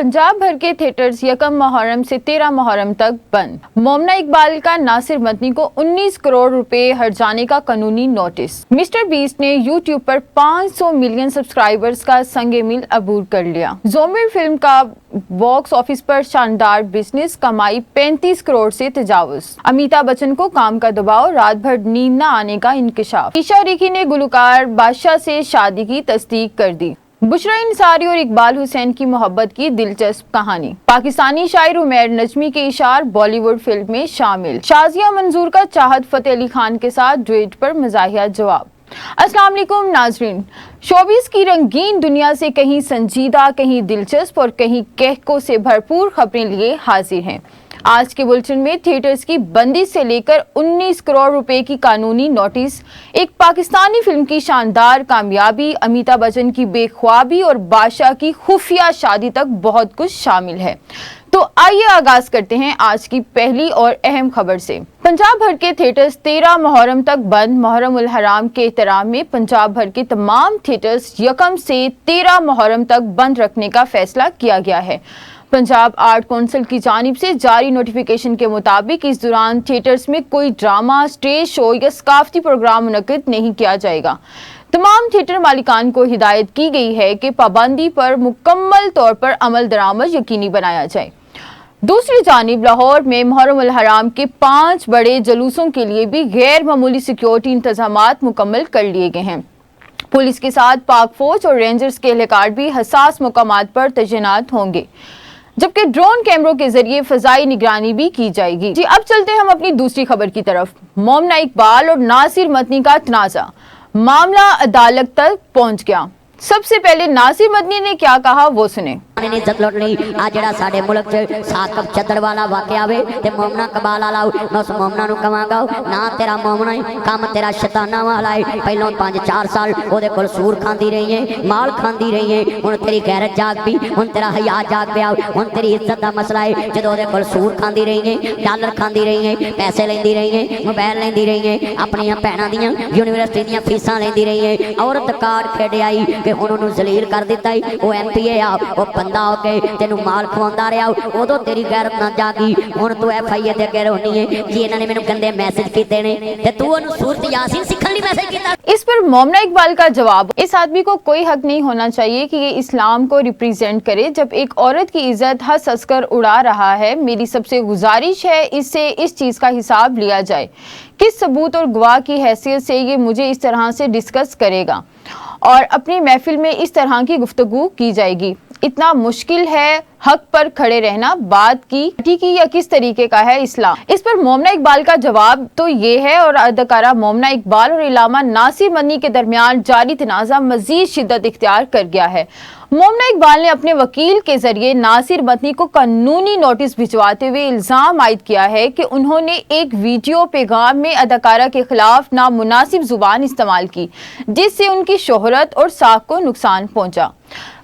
पंजाब भर के थिएटर्स 1 मुहर्रम से 13 मुहर्रम तक बंद। मोमना इकबाल का नासिर मदनी को 19 करोड़ रुपए हर्जाने का कानूनी नोटिस। मिस्टर बीस्ट ने यूट्यूब पर 500 मिलियन सब्सक्राइबर्स का संगे मिल अबूर कर लिया। ज़ोमिर फिल्म का बॉक्स ऑफिस पर शानदार बिजनेस, कमाई 35 करोड़ से तजावुज। अमिताभ बच्चन को काम का दबाव, रात भर नींद न आने का इंकशाफ। ईशा रिकी ने गुलकार बादशाह से शादी की तस्दीक कर दी। बुशरा इंसारी और इकबाल हुसैन की मोहब्बत की दिलचस्प कहानी। पाकिस्तानी शायर उमैर नजमी के इशार बॉलीवुड फिल्म में शामिल। शाजिया मंजूर का चाहत फतेह अली खान के साथ डुएट पर मज़ाहिया जवाब। अस्सलाम वालेकुम नाजरीन, शोबिस की रंगीन दुनिया से कहीं संजीदा, कहीं दिलचस्प और कहीं कहकों से भरपूर खबरें लिए हाजिर हैं। आज के बुलेटिन में थिएटर्स की बंदी से लेकर 19 करोड़ रुपए की कानूनी नोटिस, एक पाकिस्तानी फिल्म की शानदार कामयाबी, अमिताभ बच्चन की बेख्वाबी और बादशाह की खुफिया शादी तक बहुत कुछ शामिल है। तो आइए आगाज करते हैं आज की पहली और अहम खबर से। पंजाब भर के थिएटर्स 13 मुहर्रम तक बंद। मुहर्रम उल हराम के एहतराम में पंजाब भर के तमाम थिएटर्स 1 से 13 मुहर्रम तक बंद रखने का फैसला किया गया है। पंजाब आर्ट कौंसिल की जानिब से जारी नोटिफिकेशन के मुताबिक इस दौरान थिएटर्स में कोई ड्रामा, स्टेज शो या सकाफती प्रोग्राम मुनक्किद नहीं किया जाएगा। तमाम थिएटर मालिकान को हिदायत की गई है कि पाबंदी पर मुकम्मल तौर पर अमल दरामद यकीनी बनाया जाए। दूसरी जानिब लाहौर में मुहर्रम उल हराम के 5 बड़े जुलूसों के लिए भी गैर मामूली सिक्योरिटी इंतजामात मुकम्मल कर लिए गए हैं। पुलिस के साथ पाक फौज और रेंजर्स के एहलकार भी हसास मुकामात पर तैनात होंगे, जबकि ड्रोन कैमरों के जरिए फजाई निगरानी भी की जाएगी। जी अब चलते हैं हम अपनी दूसरी खबर की तरफ। मोमना इकबाल और नासिर मदनी का तनाज़ा, मामला अदालत तक पहुंच गया। सबसे पहले नासिर मदनी ने क्या कहा वो सुने। इज्जत लुट ली आ जड़ा साडे मुल्क च साकब चदड़ वाला वाकया वे ते मोमना कबाल वाला मैं उस मोमना नु कवांगा ना तेरा मोमना है काम तेरा शैताना वाला है। पहलों 5-4 साल ओदे कोल सूर खांदी रही है, माल खांदी रही है, हुन तेरी गैरत जाग पई, हुन तेरा हया जाग पिया, हुन तेरी इज्जत दा मसला है। जदों ओदे कोल सूर खांदी रही है, डॉलर खांदी रही है, पैसे लेंदी रही है, मोबाइल लेंदी रही है, अपनी भैणां दियां यूनिवर्सिटी दियां फीसां लेंदी रही है, औरत कार्ड खेड आई कि हुन उहनूं जलील कर दिता है। ओ एमपीए आ ओ बंदा हो के तेनू माल खवांदा रहा, उदों तेरी गैरत ना जागी। हुण तू एफआईए ते अगे रोनी है जी इन्हां ने मैनूं गंदे मैसेज कीते ने ते तू उहनूं सूरत यासीन सिखण लई मैसेज कीता। इस पर मोमना इकबाल का जवाब, इस आदमी को कोई हक नहीं होना चाहिए कि ये इस्लाम को रिप्रेजेंट करे। जब एक औरत की इज्जत हंस हंस कर उड़ा रहा है, मेरी सबसे गुजारिश है इससे इस चीज का हिसाब लिया जाए। किस सबूत और गवाह की हैसियत से ये मुझे इस तरह से डिस्कस करेगा और अपनी महफिल में इस तरह की गुफ्तगू की जाएगी। इतना मुश्किल है हक पर खड़े रहना, बात की या किस तरीके का है इस्लाम। इस पर मोमना इकबाल का जवाब तो ये है और अदाकारा मोमना इकबाल और इलामा नासिर मदनी के दरमियान जारी तनाज़ा मजीद शिद्दत इख्तियार कर गया है। मोमना इकबाल ने अपने वकील के जरिए नासिर मदनी को कानूनी नोटिस भिजवाते हुए इल्जाम आयद किया है कि उन्होंने एक वीडियो पैगाम में अदाकारा के खिलाफ नामुनासिब जुबान इस्तेमाल की, जिससे उनकी शोहरत और साख को नुकसान पहुंचा।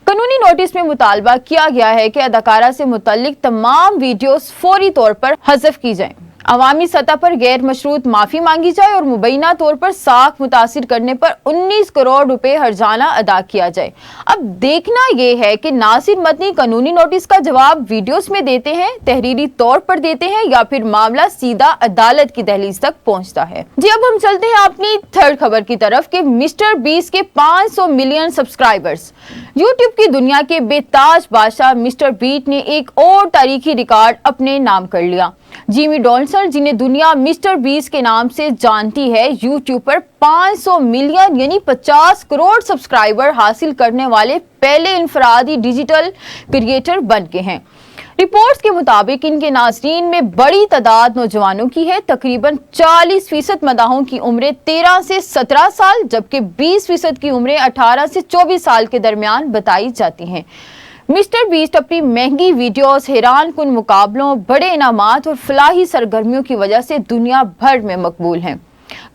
कानूनी नोटिस में मुतालबा किया गया है कि अदाकारा से मुतल्लिक तमाम वीडियोस फौरी तौर पर हज़फ की जाएं, अवामी सतह पर गैर मशरूत माफी मांगी जाए और मुबैना तौर पर साख मुतासिर करने पर 19 करोड़ रुपए हर्जाना अदा किया जाए। अब देखना यह है कि नासिर मदनी कानूनी नोटिस का जवाब वीडियोस में देते हैं, तहरीरी तौर पर देते हैं, या फिर मामला सीधा अदालत की दहलीज तक पहुंचता है। जी अब हम चलते हैं अपनी थर्ड खबर की तरफ कि मिस्टर बीस्ट के 500 मिलियन सब्सक्राइबर्स। यूट्यूब की दुनिया के बेताज बादशाह मिस्टर बीस्ट ने एक और तारीखी रिकॉर्ड अपने नाम कर लिया। जिमी डॉल्सन, जिन्हें दुनिया मिस्टर बीस्ट के नाम से जानती है, यूट्यूब पर 500 मिलियन यानी 50 करोड़ सब्सक्राइबर हासिल करने वाले पहले इनफरादी डिजिटल क्रिएटर बन गए हैं। रिपोर्ट्स के मुताबिक इनके नाज़रीन में बड़ी तादाद नौजवानों की है। तकरीबन 40% मदाहों की उम्रें 13 से 17 साल, जबकि 20% की उम्रें 18 से 24 साल के दरमियान बताई जाती हैं। मिस्टर बीस्ट अपनी महंगी वीडियोस, हैरान कुन मुकाबलों, बड़े इनामात और फलाही सरगर्मियों की वजह से दुनिया भर में मकबूल हैं।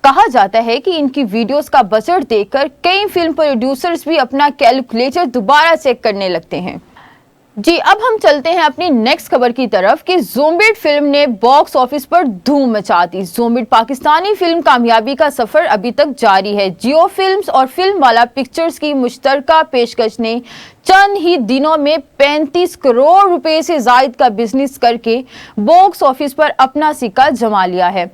कहा जाता है कि इनकी वीडियोस का बजट देखकर कई फिल्म प्रोड्यूसर्स भी अपना कैलकुलेटर दोबारा चेक करने लगते हैं। जी अब हम चलते हैं अपनी नेक्स्ट खबर की तरफ कि ज़ोंबिड फिल्म ने बॉक्स ऑफिस पर धूम मचा दी। ज़ोंबिड पाकिस्तानी फिल्म कामयाबी का सफर अभी तक जारी है। जियो फिल्म्स और फिल्म वाला पिक्चर्स की मुश्तरका पेशकश ने चंद ही दिनों में 35 करोड़ रुपए से जायद का बिजनेस करके बॉक्स ऑफिस पर अपना सिक्का जमा लिया है।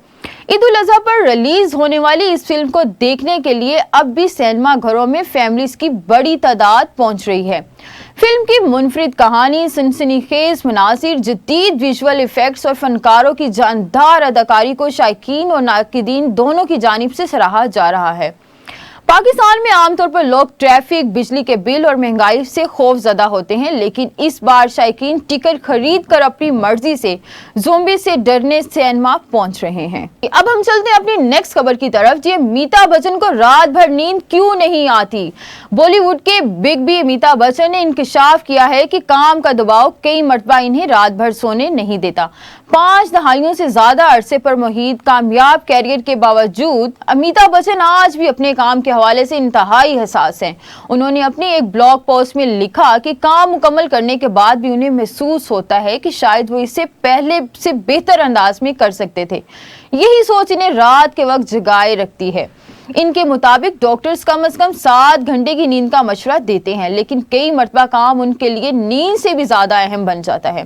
ईद उल अजहा पर रिलीज होने वाली इस फिल्म को देखने के लिए अब भी सिनेमा घरों में फैमिलीज की बड़ी तादाद पहुंच रही है। फिल्म की मुनफरिद कहानी, सनसनीखेज मनासिर, जदीद विजुअल इफेक्ट्स और फनकारों की जानदार अदाकारी को शायकीन और नाकिदीन दोनों की जानिब से सराहा जा रहा है। पाकिस्तान में आमतौर पर लोग ट्रैफिक, बिजली के बिल और महंगाई से खौफजदा होते हैं, लेकिन इस बार शायकीन टिकट खरीद कर अपनी मर्जी से ज़ोंबी से डरने सिनेमा पहुंच रहे हैं। अब हम चलते हैं अपनी नेक्स्ट खबर की तरफ। जी अमिताभ बच्चन को रात भर नींद क्यों नहीं आती? बॉलीवुड के बिग बी अमिताभ बच्चन ने इंकशाफ किया है कि काम का दबाव कई मरतबा इन्हें रात भर सोने नहीं देता। 5 दहाइयों से ज्यादा अरसे पर मुहित कामयाब कैरियर के बावजूद अमिताभ बच्चन आज भी अपने काम के हवाले से इंतहाई हसास हैं। उन्होंने अपने एक ब्लॉग पोस्ट में लिखा कि काम मुकम्मल करने के बाद भी उन्हें महसूस होता है कि शायद वो इससे पहले से बेहतर अंदाज में कर सकते थे। यही सोच इन्हें रात के वक्त जगाए रखती है। इनके मुताबिक डॉक्टर्स कम से कम 7 घंटे की नींद का मशवरा देते हैं, लेकिन कई मरतबा काम उनके लिए नींद से भी ज्यादा अहम बन जाता है।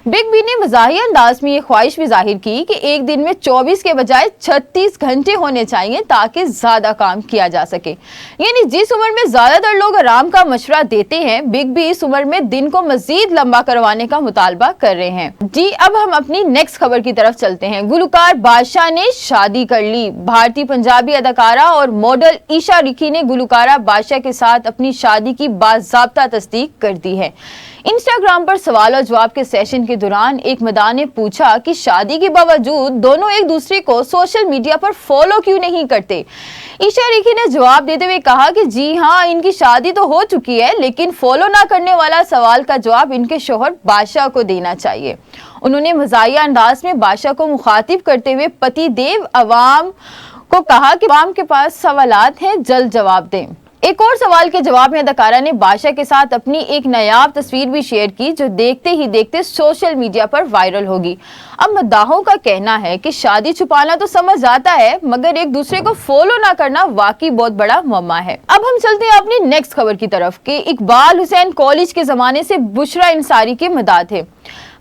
बिग बी ने मज़ाहिया अंदाज में ये ख्वाहिश भी जाहिर की कि एक दिन में 24 के बजाय 36 घंटे होने चाहिए ताकि ज्यादा काम किया जा सके। यानी जिस उम्र में ज्यादातर लोग आराम का मशवरा देते हैं, बिग बी इस उम्र में दिन को मजीद लंबा करवाने का मुतालबा कर रहे हैं। जी अब हम अपनी नेक्स्ट खबर की तरफ चलते हैं। गुलकार बादशाह ने शादी कर ली। भारतीय पंजाबी अदाकारा और मॉडल ईशा रिकी ने गुलकारा बादशाह के साथ अपनी शादी की बाज़ाब्ता तस्दीक कर दी है। इंस्टाग्राम पर सवाल और जवाब के सेशन के दौरान एक मदान ने पूछा कि शादी के बावजूद दोनों एक दूसरे को सोशल मीडिया पर फॉलो क्यों नहीं करते। ईशा रिकी ने जवाब देते हुए कहा कि जी हाँ, इनकी शादी तो हो चुकी है, लेकिन फॉलो ना करने वाला सवाल का जवाब इनके शोहर बादशाह को देना चाहिए। उन्होंने मज़ाहिया अंदाज में बादशाह को मुखातिब करते हुए पति देव अवाम को कहा कि अवाम के पास सवालात हैं, जल्द जवाब दें। एक और सवाल के जवाब में अदाकारा ने बादशाह के साथ अपनी एक नायाब तस्वीर भी शेयर की, जो देखते ही देखते सोशल मीडिया पर वायरल होगी। अब मद्दाहों का कहना है कि शादी छुपाना तो समझ आता है, मगर एक दूसरे को फॉलो ना करना वाकई बहुत बड़ा मुअम्मा है। अब हम चलते हैं अपनी नेक्स्ट खबर की तरफ कि इकबाल हुसैन कॉलेज के जमाने से बुशरा अंसारी के मदाद है।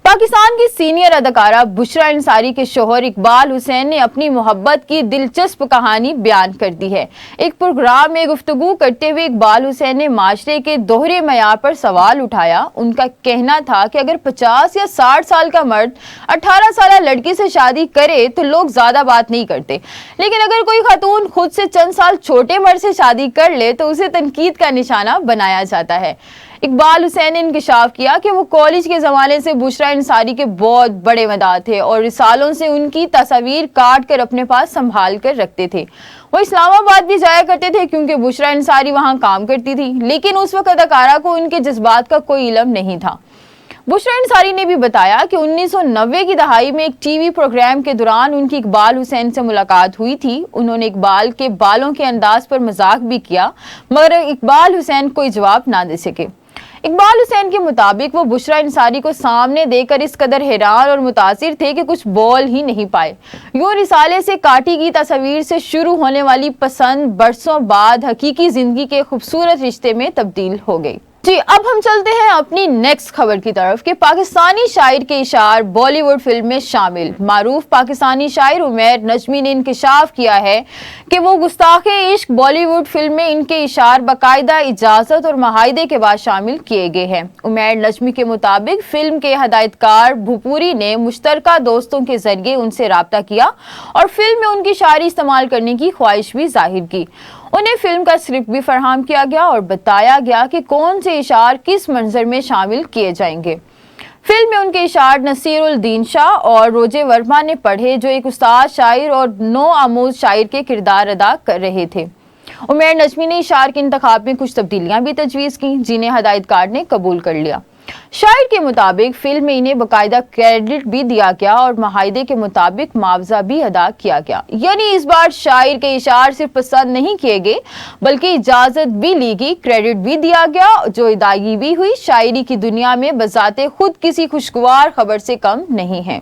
पाकिस्तान की सीनियर अदाकारा बुशरा अंसारी के शोहर इकबाल हुसैन ने अपनी मोहब्बत की दिलचस्प कहानी बयान कर दी है। एक प्रोग्राम में गुफ्तगू करते हुए इकबाल हुसैन ने माशरे के दोहरे मयार पर सवाल उठाया। उनका कहना था कि अगर 50 या 60 साल का मर्द 18 साल लड़की से शादी करे तो लोग ज्यादा बात नहीं करते, लेकिन अगर कोई खातून खुद से चंद साल छोटे मर्द से शादी कर ले तो उसे तनकीद का निशाना बनाया जाता है। इकबाल हुसैन ने इंकशाफ किया कि वो कॉलेज के ज़माने से बुशरा अंसारी के बहुत बड़े मदाद थे और रिसालों से उनकी तस्वीर काट कर अपने पास संभाल कर रखते थे। वो इस्लामाबाद भी जाया करते थे क्योंकि बुशरा अंसारी वहाँ काम करती थी, लेकिन उस वक्त अदाकारा को उनके जज्बात का कोई इल्म नहीं था। बुशरा अंसारी ने भी बताया कि 1990 की दहाई में एक टीवी प्रोग्राम के दौरान उनकी इकबाल हुसैन से मुलाकात हुई थी। उन्होंने इकबाल के बालों के अंदाज पर मजाक भी किया, मगर इकबाल हुसैन कोई जवाब ना दे सके। इकबाल हुसैन के मुताबिक वो बुशरा अंसारी को सामने देकर इस कदर हैरान और मुतासिर थे कि कुछ बोल ही नहीं पाए। यूं रिसाले से काटी की तस्वीर से शुरू होने वाली पसंद बरसों बाद हकीकी जिंदगी के खूबसूरत रिश्ते में तब्दील हो गई। जी अब हम चलते हैं अपनी नेक्स्ट खबर की तरफ कि पाकिस्तानी शायर के इशार बॉलीवुड फिल्म में शामिल। मारूफ पाकिस्तानी शायर उमैर नजमी ने इंकशाफ किया है कि वो गुस्ताखे इश्क बॉलीवुड फिल्म में इनके इशार बाकायदा इजाजत और मुआहदे के बाद शामिल किए गए हैं। उमैर नजमी के मुताबिक फिल्म के हदायतकार भूपुरी ने मुश्तरका दोस्तों के जरिए उनसे राब्ता किया और फिल्म में उनकी शायरी इस्तेमाल करने की ख्वाहिश भी जाहिर की। उन्हें फिल्म का स्क्रिप्ट भी फराहम किया गया और बताया गया कि कौन से इशार किस मंजर में शामिल किए जाएंगे। फिल्म में उनके इशार नसीरुल दीन शाह और रोजे वर्मा ने पढ़े, जो एक उस्ताद शायर और नो आमूज शायर के किरदार अदा कर रहे थे। उमैर नजमी ने इशार के इंतखाब में कुछ तब्दीलियां भी तजवीज़ की, जिन्हें हदायतकार ने कबूल कर लिया। शायर के मुताबिक फिल्म में इन्हें बाकायदा क्रेडिट भी दिया गया और माहिदे के मुताबिक मुआवजा भी अदा किया गया। यानी इस बार शायर के इशार सिर्फ पसंद नहीं किए गए बल्कि इजाजत भी ली गई, क्रेडिट भी दिया गया, जो अदायगी भी हुई। शायरी की दुनिया में बजाते खुद किसी खुशगवार खबर से कम नहीं है।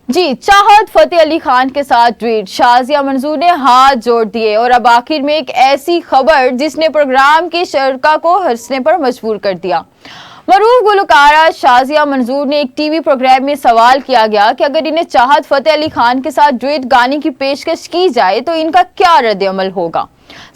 जी, चाहत फतेह अली खान के साथ ट्वीट, शाजिया मंजूर ने हाथ जोड़ दिए और अब आखिर में एक ऐसी खबर जिसने प्रोग्राम की शरका को हंसने पर मजबूर कर दिया। मरूफ गुलकारा शाजिया मंजूर ने एक टीवी प्रोग्राम में सवाल किया गया कि अगर इन्हें चाहत फतेह अली खान के साथ डुएट गाने की पेशकश की जाए तो इनका क्या रद्द-ए-अमल होगा।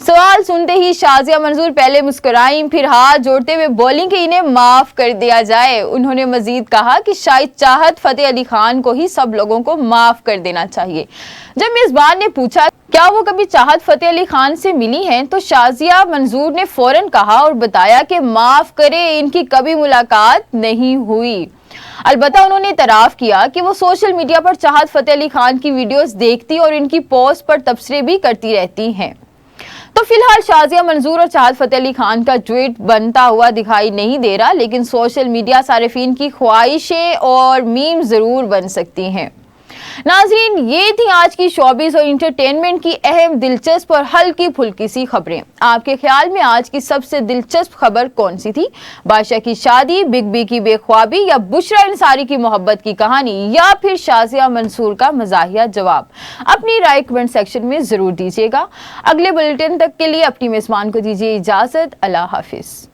सवाल सुनते ही शाजिया मंजूर पहले मुस्कुराई, फिर हाथ जोड़ते हुए बोली कि इन्हें माफ कर दिया जाए। उन्होंने मजीद कहा कि शायद चाहत फतेह अली खान को ही सब लोगों को माफ कर देना चाहिए। जब मेजबान ने पूछा क्या वो कभी चाहत फतेह अली खान से मिली हैं, तो शाजिया मंजूर ने फौरन कहा और बताया कि माफ करे, इनकी कभी मुलाकात नहीं हुई। अलबत्ता उन्होंने इतराफ किया कि वो सोशल मीडिया पर चाहत फतेह अली खान की वीडियोस देखती और इनकी पोस्ट पर तबसरे भी करती रहती हैं। तो फिलहाल शाजिया मंजूर और चाहत फतेह अली खान का ट्वीट बनता हुआ दिखाई नहीं दे रहा, लेकिन सोशल मीडिया सारिफीन की ख्वाहिशें और मीम जरूर बन सकती हैं। नाजरीन, ये थी आज की शोबिस और इंटरटेनमेंट की अहम, दिलचस्प और हल्की फुल्की सी खबरें। आपके ख्याल में आज की सबसे दिलचस्प खबर कौन सी थी? बादशाह की शादी, बिग बी की बेख्वाबी, या बुशरा अंसारी की मोहब्बत की कहानी, या फिर शाजिया मंसूर का मजाहिया जवाब? अपनी राय कमेंट सेक्शन में जरूर दीजिएगा। अगले बुलेटिन तक के लिए अपनी मेजबान को दीजिए इजाजत। अल्लाह हाफिज।